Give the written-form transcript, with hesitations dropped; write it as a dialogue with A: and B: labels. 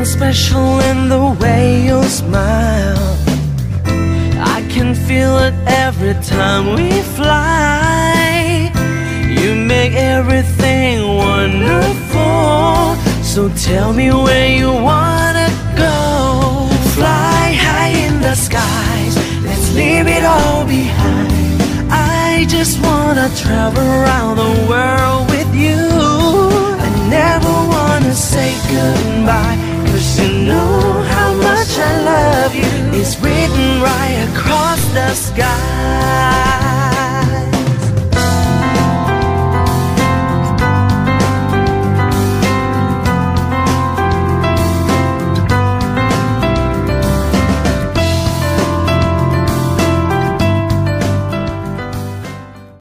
A: something special in the way you smile. I can feel it every time we fly. You make everything wonderful. So tell me where you wanna go. Fly high in the skies, let's leave it all behind. I just wanna travel around the world with you. I never wanna say goodbye, 'cause you know how much I love you. It's written right across the sky.